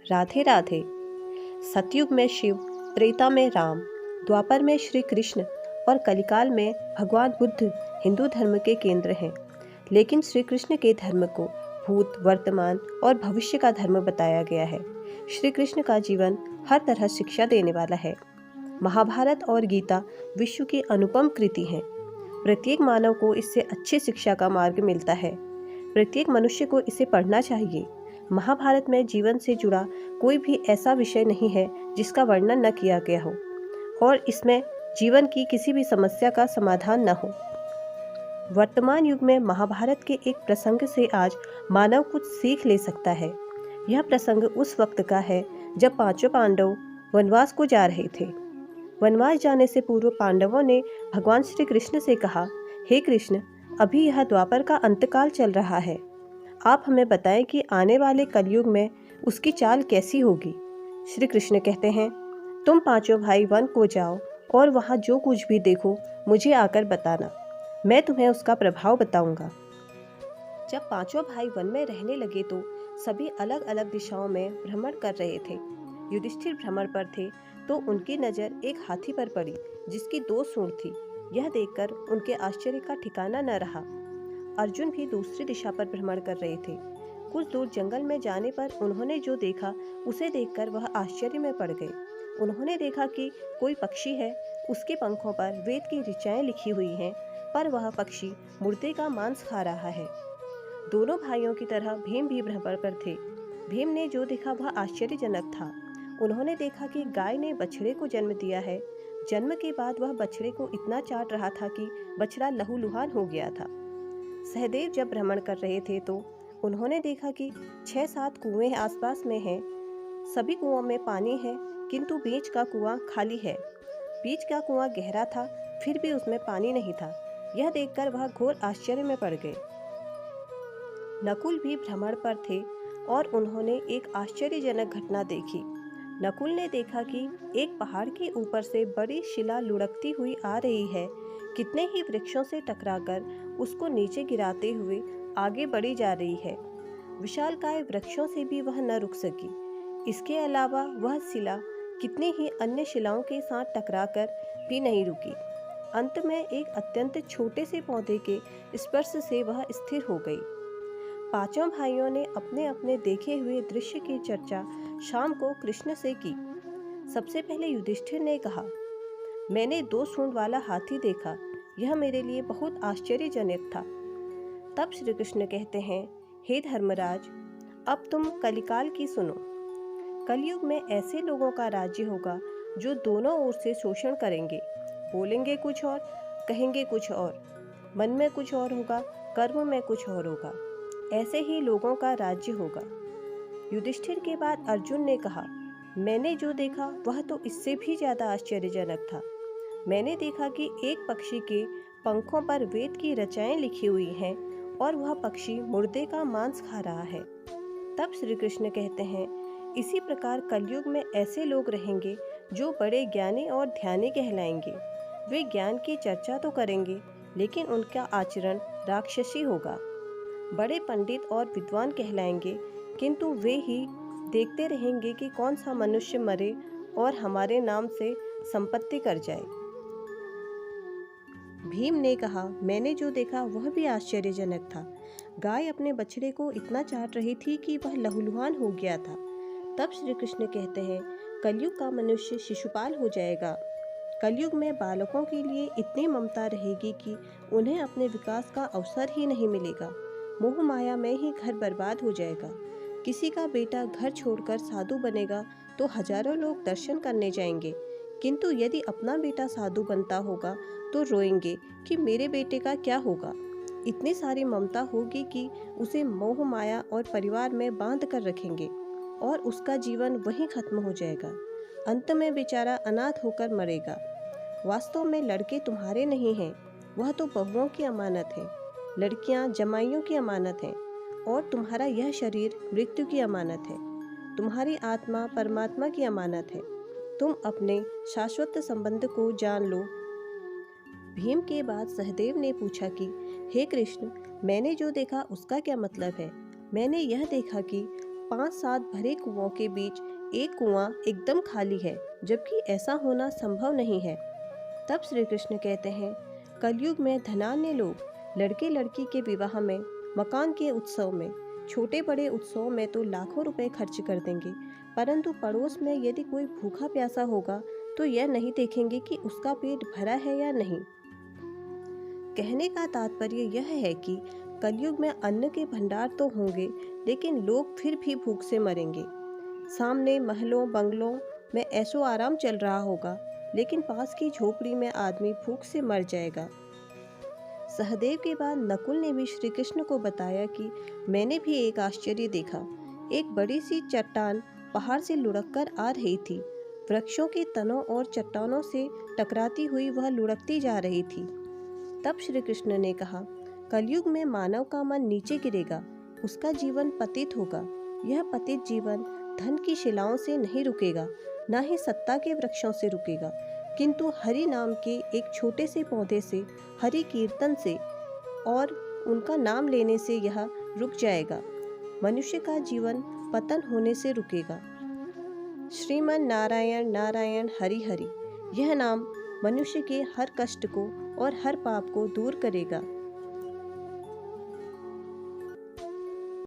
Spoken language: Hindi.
राधे राधे। सतयुग में शिव, त्रेता में राम, द्वापर में श्री कृष्ण और कलिकाल में भगवान बुद्ध हिंदू धर्म के केंद्र हैं। लेकिन श्री कृष्ण के धर्म को भूत, वर्तमान और भविष्य का धर्म बताया गया है। श्री कृष्ण का जीवन हर तरह शिक्षा देने वाला है। महाभारत और गीता विश्व की अनुपम कृति हैं। प्रत्येक मानव को इससे अच्छी शिक्षा का मार्ग मिलता है। प्रत्येक मनुष्य को इसे पढ़ना चाहिए। महाभारत में जीवन से जुड़ा कोई भी ऐसा विषय नहीं है जिसका वर्णन न किया गया हो और इसमें जीवन की किसी भी समस्या का समाधान न हो। वर्तमान युग में महाभारत के एक प्रसंग से आज मानव कुछ सीख ले सकता है। यह प्रसंग उस वक्त का है जब पांचों पांडव वनवास को जा रहे थे। वनवास जाने से पूर्व पांडवों ने भगवान श्री कृष्ण से कहा, हे कृष्ण, अभी यह द्वापर का अंतकाल चल रहा है। आप हमें बताएं कि आने वाले कलयुग में उसकी चाल कैसी होगी। श्री कृष्ण कहते हैं, तुम पांचों भाई वन को जाओ और वहाँ जो कुछ भी देखो मुझे आकर बताना। मैं तुम्हें उसका प्रभाव बताऊंगा। जब पांचों भाई वन में रहने लगे तो सभी अलग अलग दिशाओं में भ्रमण कर रहे थे। युधिष्ठिर भ्रमण पर थे तो उनकी नज़र एक हाथी पर पड़ी जिसकी 2 सूंड थी। यह देखकर उनके आश्चर्य का ठिकाना न रहा। अर्जुन भी दूसरी दिशा पर भ्रमण कर रहे थे। कुछ दूर जंगल में जाने पर उन्होंने जो देखा उसे देखकर वह आश्चर्य में पड़ गए। उन्होंने देखा कि कोई पक्षी है, उसके पंखों पर वेद की ऋचाएं लिखी हुई हैं, पर वह पक्षी मुर्दे का मांस खा रहा है। दोनों भाइयों की तरह भीम भी भ्रमण पर थे। भीम ने जो देखा वह आश्चर्यजनक था। उन्होंने देखा कि गाय ने बछड़े को जन्म दिया है। जन्म के बाद वह बछड़े को इतना चाट रहा था कि बछड़ा लहूलुहान हो गया था। सहदेव जब भ्रमण कर रहे थे तो उन्होंने देखा कि 6-7 कुएं आसपास में हैं। सभी कुओं में पानी है किंतु बीच का कुआं खाली है। बीच का कुआं गहरा था फिर भी उसमें पानी नहीं था। यह देखकर वह घोर आश्चर्य में पड़ गए। नकुल भी भ्रमण पर थे और उन्होंने एक आश्चर्यजनक घटना देखी। नकुल ने देखा कि एक पहाड़ के ऊपर से बड़ी शिला लुढ़कती हुई आ रही है। कितने ही वृक्षों से टकराकर उसको नीचे गिराते हुए आगे बढ़ी जा रही है। विशालकाय वृक्षों से भी वह न रुक सकी। इसके अलावा वह शिला कितने ही अन्य शिलाओं के साथ टकराकर भी नहीं रुकी। अंत में एक अत्यंत छोटे से पौधे के स्पर्श से वह स्थिर हो गई। पांचों भाइयों ने अपने अपने देखे हुए दृश्य की चर्चा शाम को कृष्ण से की। सबसे पहले युधिष्ठिर ने कहा, मैंने 2 सूंड वाला हाथी देखा। यह मेरे लिए बहुत आश्चर्यजनक था। तब श्री कृष्ण कहते हैं, हे धर्मराज, अब तुम कलिकाल की सुनो। कलयुग में ऐसे लोगों का राज्य होगा जो दोनों ओर से शोषण करेंगे। बोलेंगे कुछ और, कहेंगे कुछ और, मन में कुछ और होगा, कर्म में कुछ और होगा। ऐसे ही लोगों का राज्य होगा। युधिष्ठिर के बाद अर्जुन ने कहा, मैंने जो देखा वह तो इससे भी ज्यादा आश्चर्यजनक था। मैंने देखा कि एक पक्षी के पंखों पर वेद की रचाएं लिखी हुई हैं और वह पक्षी मुर्दे का मांस खा रहा है। तब श्री कृष्ण कहते हैं, इसी प्रकार कलयुग में ऐसे लोग रहेंगे जो बड़े ज्ञानी और ध्यानी कहलाएंगे। वे ज्ञान की चर्चा तो करेंगे लेकिन उनका आचरण राक्षसी होगा। बड़े पंडित और विद्वान कहलाएंगे किंतु वे ही देखते रहेंगे कि कौन सा मनुष्य मरे और हमारे नाम से संपत्ति कर जाए। भीम ने कहा, मैंने जो देखा वह भी आश्चर्यजनक था। गाय अपने बछड़े को इतना चाट रही थी कि वह लहूलुहान हो गया था। तब श्री कृष्ण कहते हैं, कलयुग का मनुष्य शिशुपाल हो जाएगा। कलयुग में बालकों के लिए इतनी ममता रहेगी कि उन्हें अपने विकास का अवसर ही नहीं मिलेगा। मोह माया में ही घर बर्बाद हो जाएगा। किसी का बेटा घर छोड़कर साधु बनेगा तो हजारों लोग दर्शन करने जाएंगे, किंतु यदि अपना बेटा साधु बनता होगा तो रोएंगे कि मेरे बेटे का क्या होगा। इतनी सारी ममता होगी कि उसे मोह माया और परिवार में बांध कर रखेंगे और उसका जीवन वहीं खत्म हो जाएगा। अंत में बेचारा अनाथ होकर मरेगा। वास्तव में लड़के तुम्हारे नहीं हैं, वह तो बहुओं की अमानत है। लड़कियां जमाइयों की अमानत हैं और तुम्हारा यह शरीर मृत्यु की अमानत है। तुम्हारी आत्मा परमात्मा की अमानत है। तुम अपने शाश्वत संबंध को जान लो। भीम के बाद सहदेव ने पूछा कि हे कृष्ण, मैंने जो देखा उसका क्या मतलब है। मैंने यह देखा कि 5-7 भरे कुओं के बीच एक कुआं एकदम खाली है, जबकि ऐसा होना संभव नहीं है। तब श्री कृष्ण कहते हैं, कलयुग में धनाढ्य लोग लड़के लड़की के विवाह में, मकान के उत्सव में, छोटे बड़े उत्सव में तो लाखों रुपए खर्च कर देंगे, परंतु पड़ोस में यदि कोई भूखा प्यासा होगा तो यह नहीं देखेंगे कि उसका पेट भरा है या नहीं। कहने का तात्पर्य यह है कि कलयुग में अन्न के भंडार तो होंगे, लेकिन लोग फिर भी भूख से मरेंगे। सामने महलों बंगलों में ऐशो आराम चल रहा होगा, लेकिन पास की झोपड़ी में आदमी भूख से मर जाएगा। सहदेव के बाद नकुल ने भी श्री कृष्ण को बताया कि मैंने भी एक आश्चर्य देखा। एक बड़ी सी चट्टान पहाड़ से लुढ़क कर आ रही थी। वृक्षों के तनों और चट्टानों से टकराती हुई वह लुढ़कती जा रही थी। तब श्री कृष्ण ने कहा, कलयुग में मानव का मन नीचे गिरेगा, उसका जीवन पतित होगा। यह पतित जीवन धन की शिलाओं से नहीं रुकेगा, ना ही सत्ता के वृक्षों से रुकेगा, किंतु हरि नाम के एक छोटे से पौधे से, हरि कीर्तन से और उनका नाम लेने से यह रुक जाएगा। मनुष्य का जीवन पतन होने से रुकेगा। श्रीमन नारायण नारायण हरि हरि, यह नाम मनुष्य के हर कष्ट को और हर पाप को दूर करेगा।